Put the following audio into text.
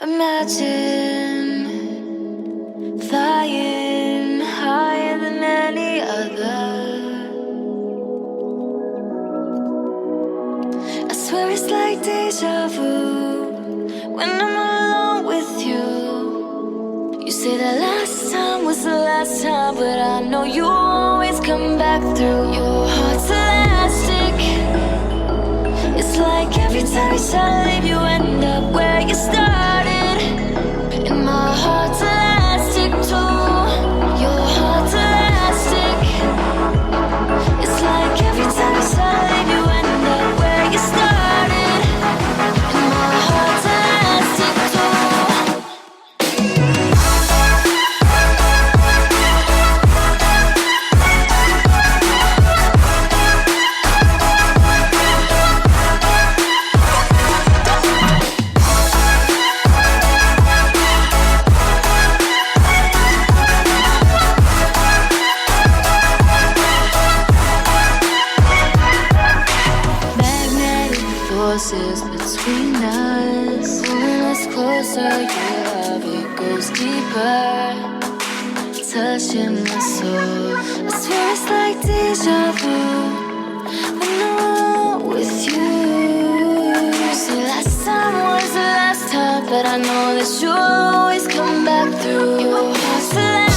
Imagine flying higher than any other. I swear it's like deja vu when I'm alone with you. You say the last time was the last time, but I know you always come back through. Your heart's elastic. It's like every time you try to leave, you end up where you started. And my heart's elastic too. Your heart's elastic. It's like every time you try to leave, you end up where you started. And my heart's elastic too. Forces between us, pulling us closer, your love, it goes deeper, touching my soul. I swear it's like deja vu when I'm alone with you. So last time was the last time, but I know that you'll always come back through. Your heart's alive.